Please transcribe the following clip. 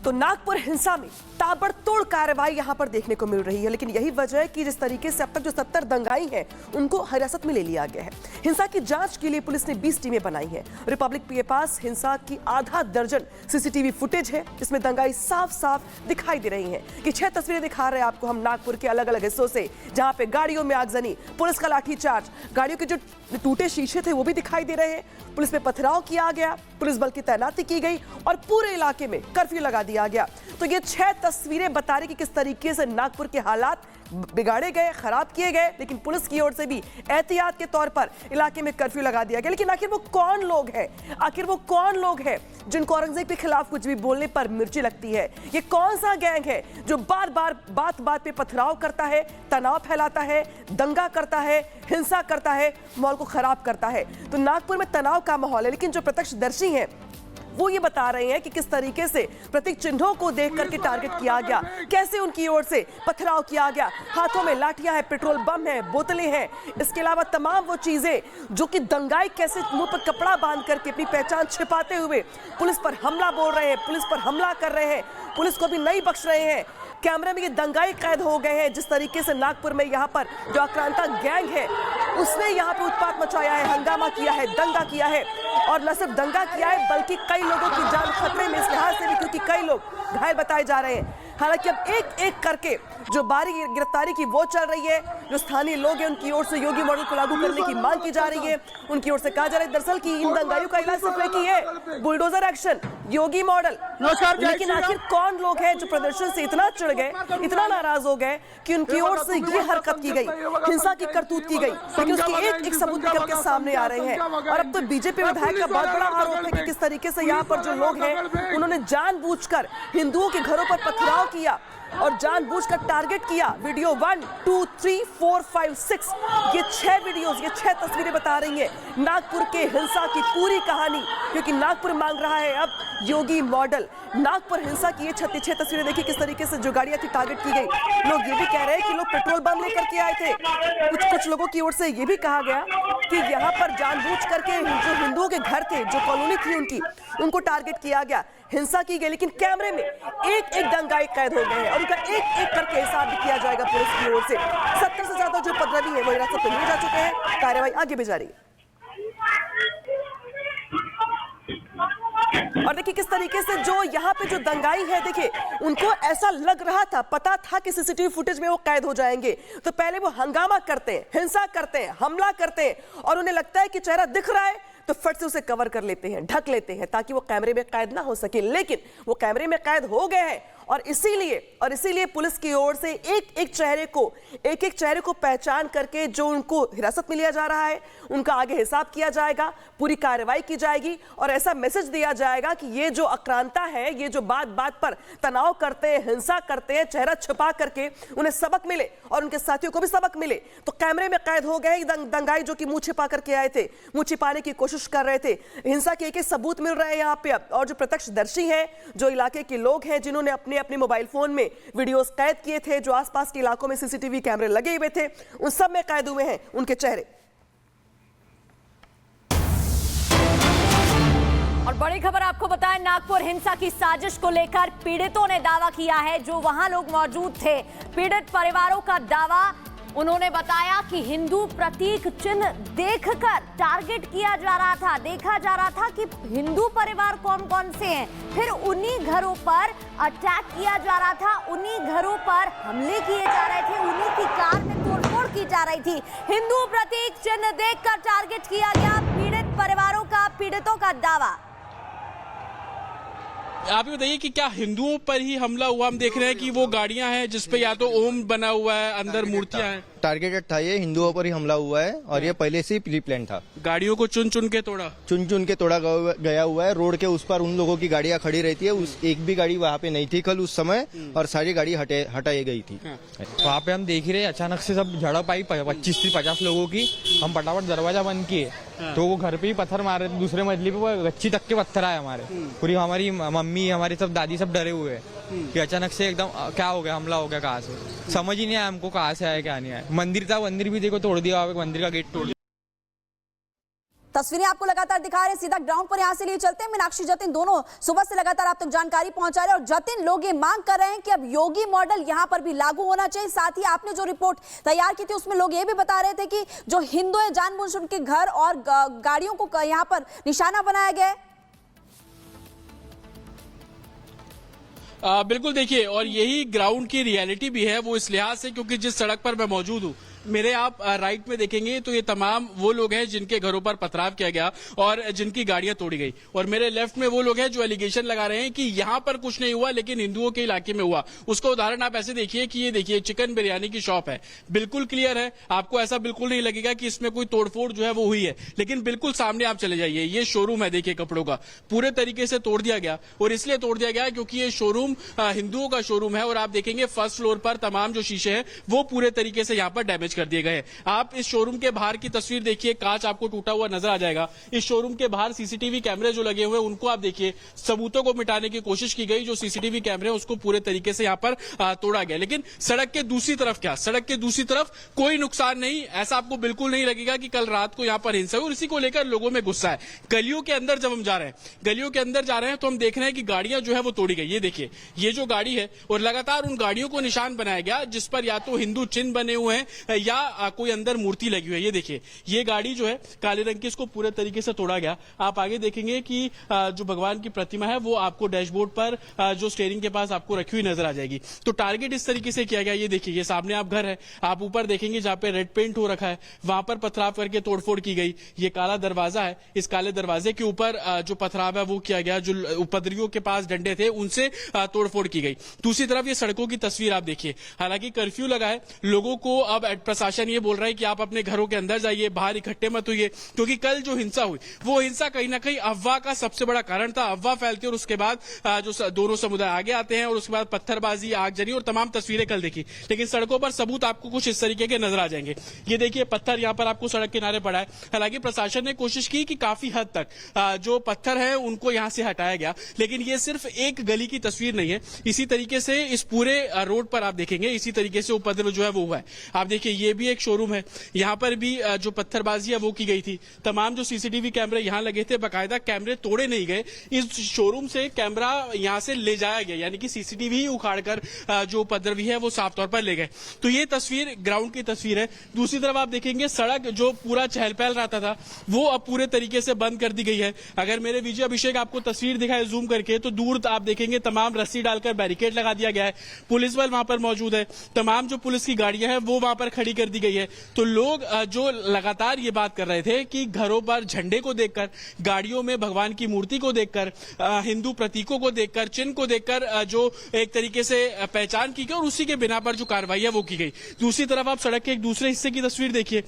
तो नागपुर हिंसा में ताबड़तोड़ कार्रवाई यहां पर देखने को मिल रही है, लेकिन यही वजह है कि जिस तरीके से अब तक जो 70 दंगाई हैं उनको हिरासत में ले लिया गया है। हिंसा की जांच के लिए पुलिस ने 20 टीमें बनाई हैं। रिपब्लिक के पास हिंसा की आधा दर्जन सीसीटीवी फुटेज है, जिसमें दंगाई साफ साफ दिखाई दे रही हैं। कि 6 तस्वीरें दिखा रहे हैं आपको हम नागपुर के अलग अलग हिस्सों से, जहां पे गाड़ियों में आगजनी, पुलिस का लाठीचार्ज, गाड़ियों के जो टूटे शीशे थे वो भी दिखाई दे रहे हैं। पुलिस पे पथराव किया गया, पुलिस बल की तैनाती की गई और पूरे इलाके में कर्फ्यू लगा दिया गया। तो ये 6 तस्वीरें बता रही कि किस तरीके से नागपुर के हालात बिगाड़े गए, खराब किए गए, लेकिन पुलिस की ओर से भी एहतियात के तौर पर इलाके में कर्फ्यू लगा दिया गया। लेकिन आखिर वो कौन लोग हैं, आखिर वो कौन लोग हैं जिनको औरंगजेब के खिलाफ कुछ भी बोलने पर मिर्ची लगती है? ये कौन सा गैंग है जो बार बार बात बात पे पथराव करता है, तनाव फैलाता है, दंगा करता है, हिंसा करता है, माहौल को खराब करता है? तो नागपुर में तनाव का माहौल है, लेकिन जो प्रत्यक्षदर्शी हैं वो ये बता रहे हैं कि किस तरीके से प्रतीक चिन्हों को देख करके टारगेट किया गया, कैसे उनकी ओर से पथराव किया गया। हाथों में लाठियां हैं, पेट्रोल बम है, बोतलें हैं, इसके अलावा तमाम वो चीजें जो कि दंगाई कैसे मुंह पर कपड़ा बांध करके अपनी पहचान छिपाते हुए पुलिस पर हमला बोल रहे हैं, पुलिस पर हमला कर रहे हैं, पुलिस को भी नहीं बख्श रहे हैं। कैमरे में ये दंगाई कैद हो गए हैं। जिस तरीके से नागपुर में यहाँ पर जो आक्रांता गैंग है उसने यहाँ पे उत्पात मचाया है, हंगामा किया है, दंगा किया है, और न सिर्फ दंगा किया है बल्कि कई लोगों की जान खतरे में इस लिहाज से भी, क्योंकि कई लोग घायल बताए जा रहे हैं। हालांकि अब एक एक करके जो बारी गिरफ्तारी की वो चल रही है। जो स्थानीय लोग हैं उनकी ओर से योगी मॉडल को लागू करने की मांग की जा रही है। उनकी ओर से कहा जा रहा है दरअसल कि इन दंगाइयों का इलाज सिर्फ एक ही है, बुलडोजर एक्शन, योगी मॉडल। लेकिन आखिर कौन लोग हैं जो प्रदर्शन से इतना चिढ़ गए, इतना नाराज हो गए कि उनकी ओर से ये हरकत की गई, हिंसा की करतूत की गई, लेकिन उसके एक एक सबूत निकल के सामने आ रहे हैं। और अब तो बीजेपी विधायक का बहुत बड़ा आरोप है कि किस तरीके से यहाँ पर जो लोग हैं उन्होंने जानबूझकर हिंदुओं के घरों पर पथराव किया और जानबूझकर टारगेट किया। वीडियो 1, 2, 3, 4, 5, 6 ये 6 वीडियोस, ये 6 तस्वीरें बता रही हैं नागपुर के हिंसा की पूरी कहानी, क्योंकि नागपुर मांग रहा है अब योगी मॉडल। नागपुर हिंसा की ये 36 तस्वीरें देखिए किस तरीके से जो गाड़ियां थी टारगेट की गई। लोग ये भी कह रहे हैं कि लोग पेट्रोल बम लेकर के आए थे। कुछ लोगों की ओर से ये भी कहा गया कि यहाँ पर जानबूझ करके जो हिंदुओं के घर थे, जो कॉलोनी थी उनकी, उनको टारगेट किया गया, हिंसा की गई। लेकिन कैमरे में एक एक दंगाई कैद हो गए हैं और उनका एक एक करके हिसाब भी किया जाएगा पुलिस की ओर से। 70 से ज्यादा जो उपद्रवी है वो हिरासत में लिए जा चुके हैं। कार्रवाई आगे भी जारी है। और देखिए किस तरीके से जो यहाँ पे जो दंगाई है, देखिए उनको ऐसा लग रहा था, पता था कि सीसीटीवी फुटेज में वो कैद हो जाएंगे, तो पहले वो हंगामा करते हैं, हिंसा करते हैं, हमला करते हैं, और उन्हें लगता है कि चेहरा दिख रहा है तो फट से उसे कवर कर लेते हैं, ढक लेते हैं ताकि वो कैमरे में कैद ना हो सके। लेकिन वो कैमरे में कैद हो गए हैं और इसीलिए पुलिस की ओर से एक एक चेहरे को पहचान करके जो उनको हिरासत में लिया जा रहा है, उनका आगे हिसाब किया जाएगा, पूरी कार्रवाई की जाएगी और ऐसा मैसेज दिया जाएगा कि ये जो आक्रांता है, ये जो बात बात पर तनाव करते हैं, हिंसा करते हैं, चेहरा छुपा करके उन्हें सबक मिले और उनके साथियों को भी सबक मिले। तो कैमरे में कैद हो गए दंगाई जो कि मुंह छिपा करके आए थे, मुंह छिपाने की कोशिश कर रहे थे। हिंसा के एक एक सबूत मिल रहे हैं यहाँ पे अब, और जो प्रत्यक्षदर्शी हैं, जो इलाके के लोग हैं जिन्होंने अपने मोबाइल फोन में वीडियोस कैद किए थे, जो आसपास के इलाकों में सीसीटीवी कैमरे लगे हुए थे, उन सब में कैद हुए हैं उनके चेहरे। और बड़ी खबर आपको बताएं, नागपुर हिंसा की साजिश को लेकर पीड़ितों ने दावा किया है, जो वहां लोग मौजूद थे, पीड़ित परिवारों का दावा, उन्होंने बताया कि हिंदू प्रतीक चिन्ह देखकर टारगेट किया जा रहा था, देखा जा रहा था कि हिंदू परिवार कौन कौन से हैं, फिर उन्हीं घरों पर अटैक किया जा रहा था, उन्हीं घरों पर हमले किए जा रहे थे, उन्हीं की कार में तोड़फोड़ की जा रही थी। हिंदू प्रतीक चिन्ह देखकर टारगेट किया गया, पीड़ित परिवारों का, पीड़ितों का दावा। आप ही बताइए कि क्या हिंदुओं पर ही हमला हुआ? हम देख रहे हैं कि वो गाड़ियां हैं जिसपे या तो ओम बना हुआ है, अंदर मूर्तियां हैं। टारगेटेड था, ये हिंदुओं पर ही हमला हुआ है और ये पहले से ही प्री प्लान था। गाड़ियों को चुन चुन के तोड़ा गया हुआ है। रोड के उस पर उन लोगों की गाड़ियां खड़ी रहती है, उस एक भी गाड़ी वहाँ पे नहीं थी कल उस समय, और सारी गाड़ी हटाई गई थी। वहाँ पे हम देख ही रहे, अचानक से सब झड़प आई 25 से 50 लोगों की। हम फटाफट दरवाजा बंद किए तो वो घर पे ही पत्थर मारे, दूसरे मंजिले पे वो गच्ची तक के पत्थर आए हमारे। पूरी हमारी मम्मी, हमारी सब दादी सब डरे हुए हैं कि अचानक से एकदम क्या हो गया, हमला हो गया, कहाँ से, समझ ही नहीं आया हमको कहाँ से आया क्या नहीं आया। मंदिर था, मंदिर भी देखो तोड़ दिया, मंदिर का गेट तोड़ दिया। तस्वीरें आपको लगातार दिखा रहे हैं, सीधा ग्राउंड पर यहां से लिए चलते हैं। मीनाक्षी, जतिन दोनों सुबह से लगातार आप तक जानकारी पहुंचा रहे हैं और जतिन, लोग ये मांग कर रहे हैं कि अब योगी मॉडल यहां पर भी लागू होना चाहिए। साथ ही आपने जो रिपोर्ट तैयार की थी उसमें लोग ये भी बता रहे थे कि जो हिंदू है जानबूझ उनके घर और गाड़ियों को यहां पर निशाना बनाया गया है। बिल्कुल, देखिए, और यही ग्राउंड की रियलिटी भी है, वो इस लिहाज से क्योंकि जिस सड़क पर मैं मौजूद हूँ, मेरे आप राइट में देखेंगे तो ये तमाम वो लोग हैं जिनके घरों पर पथराव किया गया और जिनकी गाड़ियां तोड़ी गई, और मेरे लेफ्ट में वो लोग हैं जो एलिगेशन लगा रहे हैं कि यहां पर कुछ नहीं हुआ लेकिन हिंदुओं के इलाके में हुआ। उसका उदाहरण आप ऐसे देखिए कि ये देखिए चिकन बिरयानी की शॉप है, बिल्कुल क्लियर है, आपको ऐसा बिल्कुल नहीं लगेगा कि इसमें कोई तोड़फोड़ जो है वो हुई है, लेकिन बिल्कुल सामने आप चले जाइए, ये शोरूम है, देखिए कपड़ों का, पूरे तरीके से तोड़ दिया गया। और इसलिए तोड़ दिया गया क्योंकि ये शोरूम हिंदुओं का शोरूम है और आप देखेंगे फर्स्ट फ्लोर पर तमाम जो शीशे हैं वो पूरे तरीके से यहां पर डैमेज कर दिए गए हैं। आप इस शोरूम के बाहर की तस्वीर देखिए, कांच आपको टूटा हुआ नजर आ जाएगा। इस शोरूम के बाहर सीसीटीवी कैमरे जो लगे हुए हैं उनको आप देखिए, सबूतों को मिटाने की कोशिश की गई, जो सीसीटीवी कैमरे उसको पूरे तरीके से यहां पर तोड़ा गया। लेकिन सड़क के दूसरी तरफ क्या, सड़क के दूसरी तरफ कोई नुकसान नहीं, ऐसा आपको बिल्कुल नहीं लगेगा कि कल रात को यहां पर हिंसा हुई, और इसी को लेकर लोगों में गुस्सा है। गलियों के अंदर जब हम जा रहे हैं, गलियों के अंदर जा रहे हैं तो हम देख रहे हैं कि गाड़ियां जो है वो तोड़ी गई। ये देखिए, ये जो गाड़ी है और लगातार उन गाड़ियों को निशान बनाया गया जिस पर या तो हिंदू चिन्ह बने हुए हैं या कोई अंदर मूर्ति लगी हुई है। ये देखिए, ये गाड़ी जो है काले रंग की, इसको पूरे तरीके से तोड़ा गया। आप आगे देखेंगे कि जो भगवान की प्रतिमा है वो आपको डैशबोर्ड पर जो स्टीयरिंग के पास आपको रखी हुई नजर आ जाएगी। तो टारगेट इस तरीके से किया गया। ये देखिए, ये सामने आप घर है, आप ऊपर देखेंगे जहां पे रेड पेंट हो रखा है, वहां पर पथराव करके तोड़फोड़ की गई। ये काला दरवाजा है, इस काले दरवाजे के ऊपर जो पथराव है वो किया गया, जो उपद्रवियों के पास डंडे थे उनसे तोड़फोड़ की गई। दूसरी तरफ ये सड़कों की तस्वीर आप देखिए, हालांकि कर्फ्यू लगा है, लोगों को अब प्रशासन ये बोल रहा है कि आप अपने घरों के अंदर जाइए, बाहर इकट्ठे मत होइए, क्योंकि कल जो हिंसा हुई वो हिंसा कहीं ना कहीं अफवाह का सबसे बड़ा कारण था। अफवाह फैलती और उसके बाद जो दोनों समुदाय आगे आते हैं और उसके बाद पत्थरबाजी, आगजनी और तमाम तस्वीरें कल देखी। लेकिन सड़कों पर सबूत आपको कुछ इस तरीके के नजर आ जाएंगे। ये देखिए, पत्थर यहाँ पर आपको सड़क किनारे पड़ा है। हालांकि प्रशासन ने कोशिश की कि काफी हद तक जो पत्थर है उनको यहां से हटाया गया, लेकिन ये सिर्फ एक गली की तस्वीर नहीं है। इसी तरीके से इस पूरे रोड पर आप देखेंगे इसी तरीके से उपद्रव जो है वो हुआ है। आप देखिए, ये भी एक शोरूम है, यहाँ पर भी जो पत्थरबाजी है वो की गई थी। तमाम जो सीसीटीवी कैमरे यहाँ लगे थे, बाकायदा कैमरे तोड़े नहीं गए, इस शोरूम से कैमरा यहाँ से ले जाया गया, यानी कि सीसीटीवी ही उखाड़कर जो उपद्रवी है वो साफ तौर पर ले गए। तो ये तस्वीर ग्राउंड की तस्वीर है। दूसरी तरफ आप देखेंगे सड़क जो पूरा चहल पहल रहता था वो अब पूरे तरीके से बंद कर दी गई है। अगर मेरे विजय अभिषेक आपको तस्वीर दिखाए जूम करके, तो दूर आप देखेंगे तमाम रस्सी डालकर बैरिकेड लगा दिया गया है, पुलिस बल वहां पर मौजूद है, तमाम जो पुलिस की गाड़ियां हैं वो वहां पर खड़ी कर दी गई है। तो लोग जो लगातार ये बात कर रहे थे कि घरों पर झंडे को देखकर, गाड़ियों में भगवान की मूर्ति को देखकर, हिंदू प्रतीकों को देखकर, चिन्ह को देखकर जो एक तरीके से पहचान की गई और उसी के बिना पर जो कार्रवाई है वो की गई। दूसरी तरफ आप सड़क के एक दूसरे हिस्से की तस्वीर देखिए,